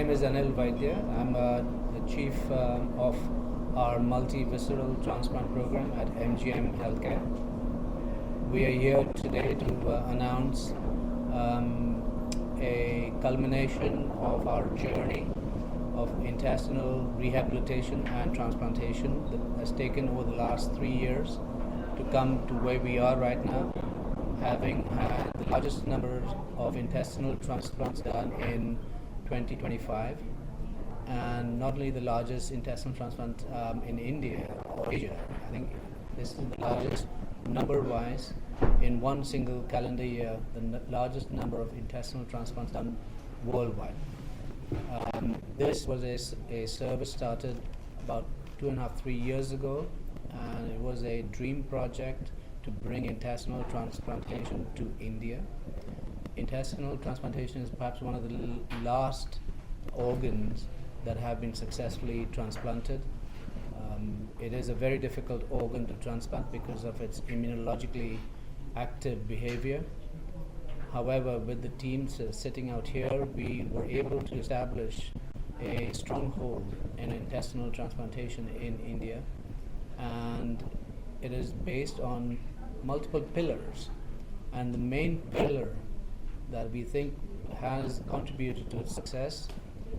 name is Anil Vaidya. I'm the chief of our multi-visceral transplant program at MGM Healthcare. We are here today to announce a culmination of our journey of intestinal rehabilitation and transplantation that has taken over the last 3 years to come to where we are right now, having had the largest number of intestinal transplants done in 2025, and not only the largest intestinal transplant in India or Asia. I think this is the largest number-wise in one single calendar year, the largest number of intestinal transplants done worldwide. This was a service started about 2.5-3 years ago, and it was a dream project to bring intestinal transplantation to India. Intestinal transplantation is perhaps one of the last organs that have been successfully transplanted. It is a very difficult organ to transplant because of its immunologically active behavior. However, with the teams sitting out here, we were able to establish a stronghold in intestinal transplantation in India, and it is based on multiple pillars. And the main pillar that we think has contributed to its success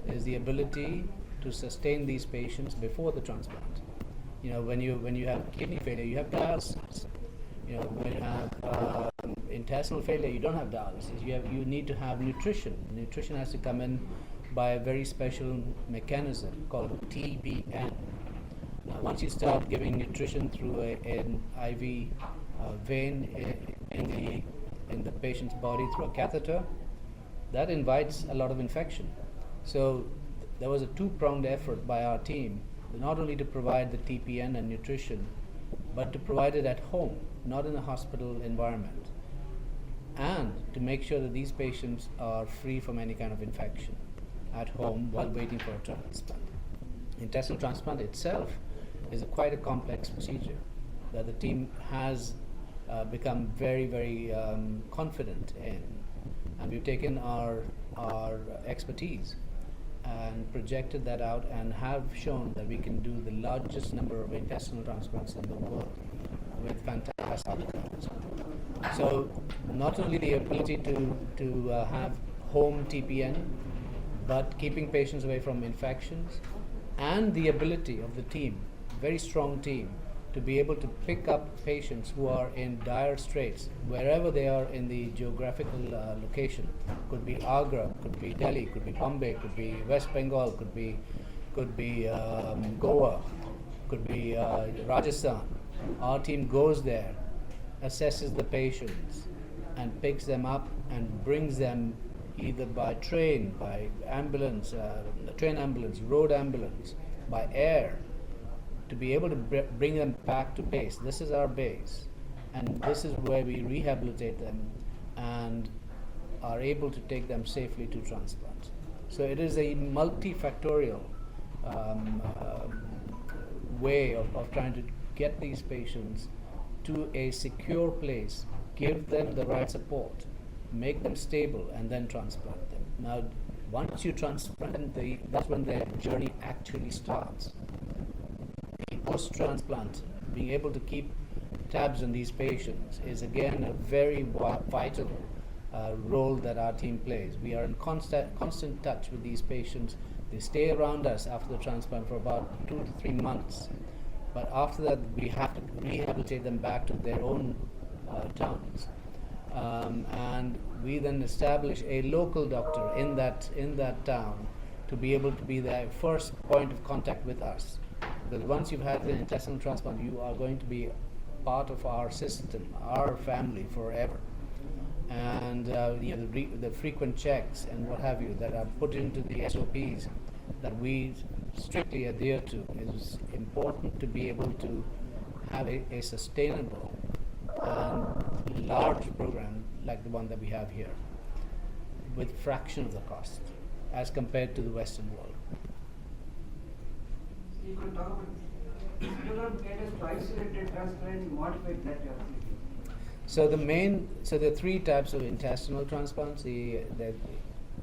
is the ability to sustain these patients before the transplant. When you have kidney failure, you have dialysis. When you have intestinal failure, you don't have dialysis. You need to have nutrition. Nutrition has to come in by a very special mechanism called TPN. Now, once you start giving nutrition through an IV vein in the patient's body through a catheter, that invites a lot of infection. So there was a two-pronged effort by our team, not only to provide the TPN and nutrition, but to provide it at home, not in a hospital environment, and to make sure that these patients are free from any kind of infection at home while waiting for a transplant. Intestinal transplant itself is quite a complex procedure that the team has become very, very confident in, and we've taken our expertise and projected that out and have shown that we can do the largest number of intestinal transplants in the world with fantastic outcomes. So not only the ability to have home TPN, but keeping patients away from infections, and the ability of the team, very strong team, to be able to pick up patients who are in dire straits wherever they are in the geographical location. Could be Agra, could be Delhi, could be Bombay, could be West Bengal, could be Goa, could be Rajasthan. Our team goes there, assesses the patients, and picks them up and brings them either by train, by ambulance, train ambulance, road ambulance, by air, to be able to bring them back to base. This is our base, and this is where we rehabilitate them and are able to take them safely to transplant. So it is a multifactorial way of trying to get these patients to a secure place, give them the right support, make them stable, and then transplant them. Now, once you transplant them, that's when their journey actually starts. Post-transplant, being able to keep tabs on these patients is again a very vital role that our team plays. We are in constant touch with these patients. They stay around us after the transplant for about 2 to 3 months, but after that we have to rehabilitate them back to their own towns, and we then establish a local doctor in that town to be able to be their first point of contact with us. Because once you've had an intestinal transplant, you are going to be part of our system, our family forever. And the frequent checks and what have you that are put into the SOPs that we strictly adhere to is important to be able to have a sustainable and large program like the one that we have here, with fraction of the cost as compared to the Western world. You could talk about this. If you don't get a twice-related transplant, what way that you are thinking? So there are 3 types of intestinal transplants. The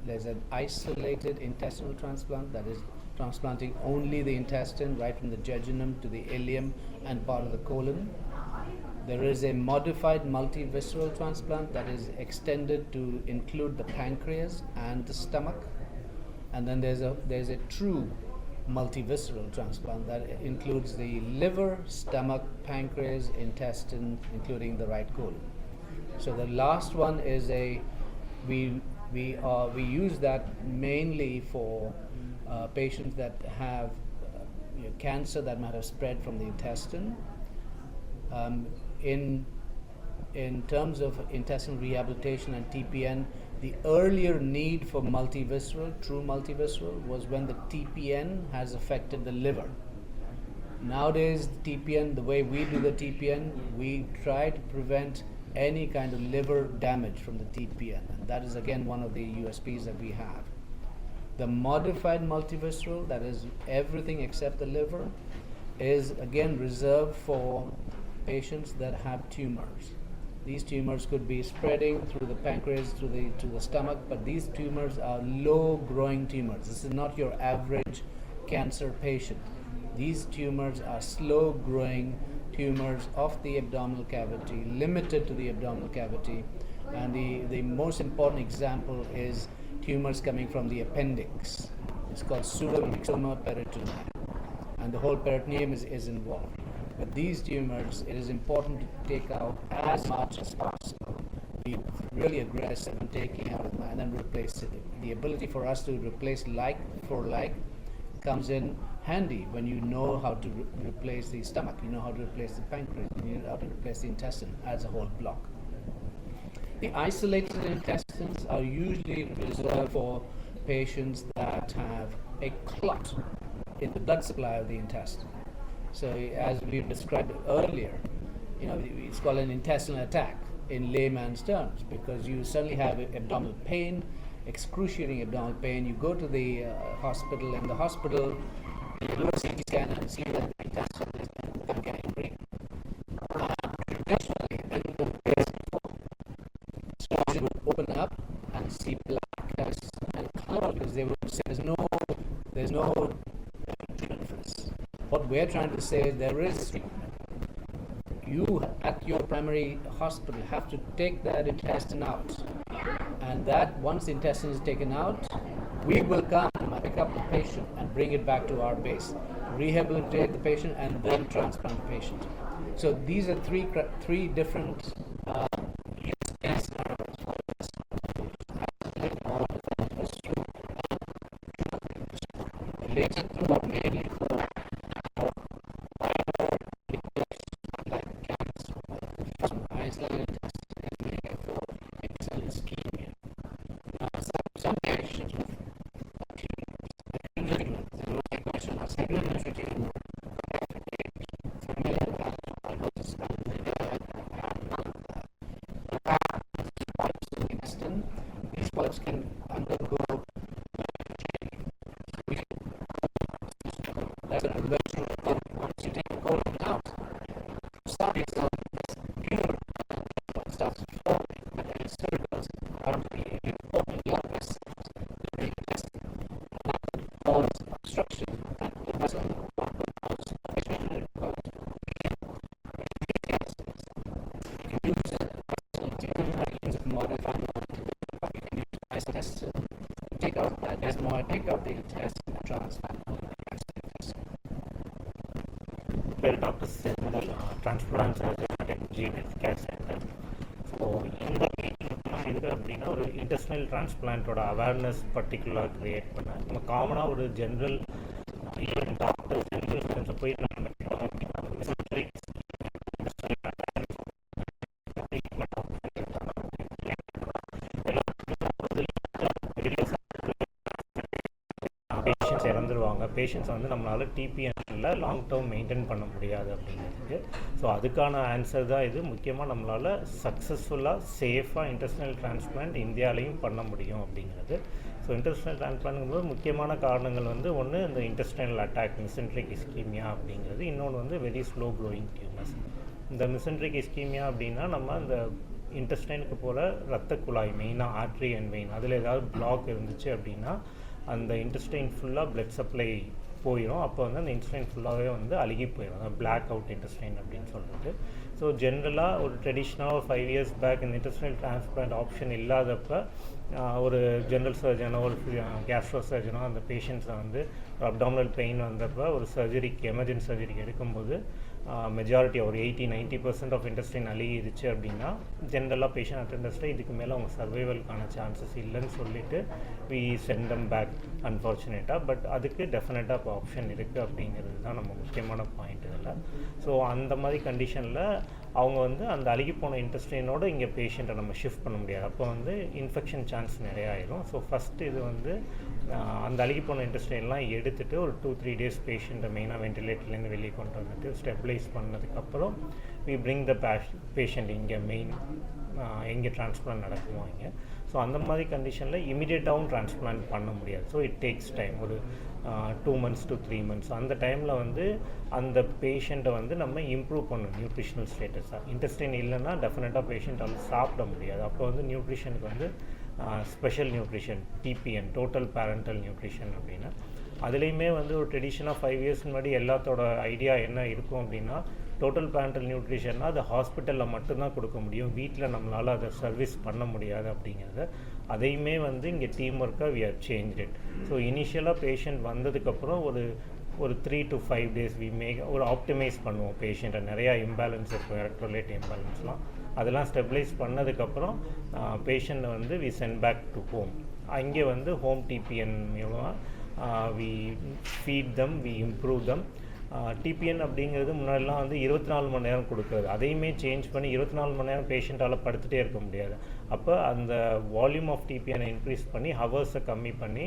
There's an isolated intestinal transplant, that is transplanting only the intestine right from the jejunum to the ileum and part of the colon. There is a modified multivisceral transplant that is extended to include the pancreas and the stomach. And then there's a true multivisceral transplant that includes the liver, stomach, pancreas, intestine, including the right colon. So the last one is we use that mainly for patients that have cancer that might have spread from the intestine. In terms of intestinal rehabilitation and TPN, the earlier need for true multivisceral, was when the TPN has affected the liver. Nowadays, TPN, the way we do the TPN, we try to prevent any kind of liver damage from the TPN, and that is again one of the USPs that we have. The modified multivisceral, that is everything except the liver, is again reserved for patients that have tumors. These tumors could be spreading through the pancreas to the stomach, but these tumors are low-growing tumors. This is not your average cancer patient. These tumors are slow-growing tumors of the abdominal cavity, limited to the abdominal cavity, and the most important example is tumors coming from the appendix. It's called pseudomyxoma peritonei, and the whole peritoneum is involved. But these tumors, it is important to take out as much as possible. Be really aggressive in taking out and then replace it. The ability for us to replace like for like comes in handy when you know how to replace the stomach, you know how to replace the pancreas, you know how to replace the intestine as a whole block. The isolated intestines are usually reserved for patients that have a clot in the blood supply of the intestine. So as we've described earlier, it's called an intestinal attack in layman's terms, because you suddenly have abdominal pain, excruciating abdominal pain. You go to the hospital, and the hospital, you do a CT scan and see that the intestine is getting green. Traditionally, then the surgeon would open up and see blackness and color, because they would say there's no treatment for this. What we're trying to say is there is treatment. You at your primary hospital have to take that intestine out, and that once the intestine is taken out, we will come and pick up the patient and bring it back to our base, rehabilitate the patient, and then transplant the patient. So these are three different use case scenarios for this. Related to what maybe some patients with these polyps can undergo that's an intervention. Once you take the colon out, some tumor starts forming, and then it circles out to the important blood vessels in the intestine. And that causes obstruction and the vessel causes inflammation. You can use it modified you can use intestine to take out the intestine and transplant. Well, Dr. transplant surgeon at MGM Care Center. So, அப்படின்னா ஒரு intestinal டிரான்ஸ்பிளான்ட்டோட awareness பர்டிகுலராக create பண்ண நம்ம காமனாக ஒரு general doctors போய் நம்ம patients இறந்துருவாங்க. Patients வந்து நம்மளால் டிபிஎன்னில் லாங் டேர்ம் மெயின்டைன் பண்ண முடியாது அப்படிங்கிறதுக்கு. ஸோ அதுக்கான ஆன்சர் தான் இது. முக்கியமாக நம்மளால் சக்ஸஸ்ஃபுல்லாக சேஃபாக இன்டெஸ்டினல் டிரான்ஸ்பிளான்ட் இந்தியாவிலையும் பண்ண முடியும் அப்படிங்கிறது. ஸோ இன்டெஸ்டினல் டிரான்ஸ்பிளான்ட்ங்கும்போது முக்கியமான காரணங்கள் வந்து ஒன்று இந்த இன்டெஸ்டினல் அட்டாக் மிசென்ட்ரிக் இஸ்கீமியா அப்படிங்கிறது, இன்னொன்று வந்து வெரி ஸ்லோ க்ரோயிங் டியூமர்ஸ். இந்த மிசென்ட்ரிக் இஸ்கீமியா அப்படின்னா நம்ம இந்த இன்டெஸ்டைனுக்கு போகிற ரத்த குழாய் மெயினாக ஆர்ட்ரி அண்ட் வெயின் அதில் ஏதாவது பிளாக் இருந்துச்சு அப்படின்னா அந்த இன்டெஸ்டைன் ஃபுல்லாக பிளட் சப்ளை போயிடும். அப்போ வந்து அந்த இன்டெஸ்டைன் ஃபுல்லாகவே வந்து அழுகி போயிடும். அதான் பிளாக் அவுட் இன்டெஸ்டைன் அப்படின்னு சொல்கிறது. ஸோ ஜென்ரலாக ஒரு ட்ரெடிஷ்னலாக 5 years பேக் இந்த இன்டெஸ்டைனல் டிரான்ஸ்பிளான்ட் ஆப்ஷன் இல்லாதப்போ ஒரு ஜென்ரல் சர்ஜனோ ஒரு கேஸ்ட்ரோ சர்ஜனோ அந்த பேஷண்ட்ஸை வந்து ஒரு அப்டாமினல் பெயின் வந்தப்போ ஒரு சர்ஜரிக்கு எமர்ஜென்சி சர்ஜரிக்கு எடுக்கும்போது மெஜாரிட்டி ஒரு 80-90% ஆஃப் இன்டெஸ்டைன் அழுகிடுச்சு அப்படின்னா ஜென்ரலாக பேஷண்ட் அட்டெண்டர்ஸில் இதுக்கு மேலே அவங்க சர்வைவல்கான சான்சஸ் இல்லைன்னு சொல்லிவிட்டு வி சென்ட் தம் பேக் அன்ஃபார்ச்சுனேட்டாக. பட் அதுக்கு டெஃபினட்டாக இப்போ ஆப்ஷன் இருக்குது அப்படிங்கிறது தான் நம்ம முக்கியமான பாயிண்ட் இதில். ஸோ அந்த மாதிரி கண்டிஷனில் அவங்க வந்து அந்த அழுகி போன இன்டெஸ்டைனோட இங்கே பேஷண்ட்டை நம்ம ஷிஃப்ட் பண்ண முடியாது. அப்போ வந்து இன்ஃபெக்ஷன் சான்ஸ் நிறைய ஆயிரும். ஸோ ஃபஸ்ட்டு இது வந்து அந்த அழுகி போன இன்டெஸ்டைன்லாம் எடுத்துகிட்டு ஒரு 2-3 days பேஷண்ட்டை மெயினாக வென்டிலேட்டர்லேருந்து வெளியே கொண்டு வந்துட்டு ஸ்டெபிலைஸ் பண்ணதுக்கப்புறம் வி பிரிங் த பேஷண்ட் இங்கே மெயின் எங்கே டிரான்ஸ்பிளான்ட் நடக்குமோ இங்கே. ஸோ அந்த மாதிரி கண்டிஷனில் இமீடியட்டாகவும் டிரான்ஸ்பிளான்ட் பண்ண முடியாது. ஸோ இட் டேக்ஸ் டைம், ஒரு 2 months to 3 months. அந்த டைமில் வந்து அந்த பேஷண்ட்டை வந்து நம்ம இம்ப்ரூவ் பண்ணணும் நியூட்ரிஷனல் ஸ்டேட்டஸாக. இன்டெஸ்டைன் இல்லைன்னா டெஃபினட்டாக பேஷண்ட்டால் சாப்பிட முடியாது. அப்போ வந்து நியூட்ரிஷனுக்கு வந்து special nutrition TPN total parental nutrition அப்படின்னா அதுலேயுமே வந்து ஒரு ட்ரெடிஷனாக 5 years முன்னாடி எல்லாத்தோட ஐடியா என்ன இருக்கும் அப்படின்னா டோட்டல் பேரண்டல் நியூட்ரிஷன்னா அது ஹாஸ்பிட்டலில் மட்டும்தான் கொடுக்க முடியும், வீட்டில் நம்மளால் அதை சர்வீஸ் பண்ண முடியாது அப்படிங்கிறத அதையுமே வந்து இங்கே டீம் ஒர்க்காக we have change it. So இனிஷியலாக பேஷண்ட் வந்ததுக்கப்புறம் ஒரு 3 to 5 days வி ஒரு ஆப்டிமைஸ் பண்ணுவோம் பேஷண்ட்டை. நிறையா இம்பேலன்ஸ் இருக்கும், எலக்ட்ரோலைட் இம்பேலன்ஸ்லாம், அதெல்லாம் ஸ்டெபிலைஸ் பண்ணதுக்கப்புறம் பேஷண்ட்டை வந்து we sent back to home. அங்கே வந்து ஹோம் டிபிஎன் மூலமாக we feed them, we improve them. TPN அப்படிங்கிறது முன்னாடிலாம் வந்து 24 மணி நேரம் கொடுக்குறது, அதையுமே சேஞ்ச் பண்ணி 24 மணி நேரம் பேஷண்ட்டால் படுத்துகிட்டே இருக்க முடியாது. அப்போ அந்த வால்யூம் ஆஃப் டிபிஎனை இன்க்ரீஸ் பண்ணி ஹவர்ஸை கம்மி பண்ணி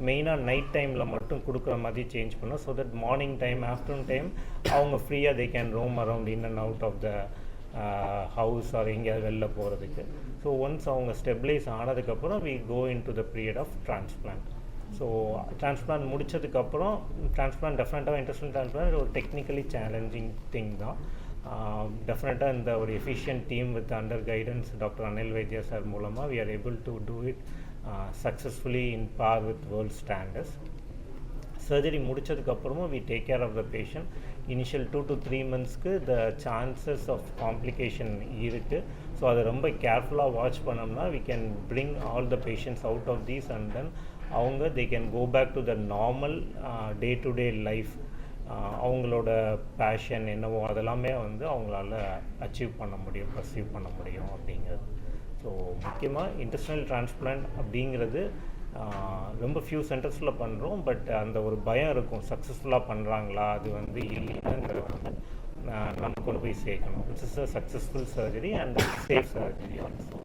மெயினாக நைட் டைமில் மட்டும் கொடுக்குற மாதிரி சேஞ்ச் பண்ணோம். So that morning time afternoon time அவங்க ஃப்ரீயாக they can roam around in and out of the house or எங்கேயாவது வெளில போகிறதுக்கு. ஸோ ஒன்ஸ் அவங்க ஸ்டெபிலைஸ் ஆனதுக்கப்புறம் we go in to the period of transplant. So transplant முடித்ததுக்கப்புறம் transplant டெஃபினட்டாக intestinal transplant ஒரு டெக்னிக்கலி சேலஞ்சிங் திங் தான். டெஃபினட்டாக இந்த ஒரு efficient team with under guidance doctor Anil Vaidya sir மூலமாக we are able to do it successfully in par with world standards. Surgery முடித்ததுக்கப்புறமும் we take care of the patient. Initial 2 to 3 monthsக்கு the chances of complication இருக்குது. So அதை ரொம்ப கேர்ஃபுல்லாக watch பண்ணோம்னா we can bring all the patients out of these and then அவங்க they can go back to the normal day to day life. அவங்களோட passion என்னவோ அதெல்லாமே வந்து அவங்களால அச்சீவ் பண்ண முடியும், பர்சீவ் பண்ண முடியும் அப்படிங்கிறது. ஸோ முக்கியமாக இன்டெஸ்டினல் டிரான்ஸ்பிளான்ட் அப்படிங்கிறது ரொம்ப ஃபியூ சென்டர்ஸில் பண்ணுறோம். பட் அந்த ஒரு பயம் இருக்கும், சக்ஸஸ்ஃபுல்லாக பண்ணுறாங்களா அது வந்து இல்லைங்கிறது வந்து நம்ம கொண்டு போய் சேர்க்கணும். It's is a successful surgery and safe surgery also.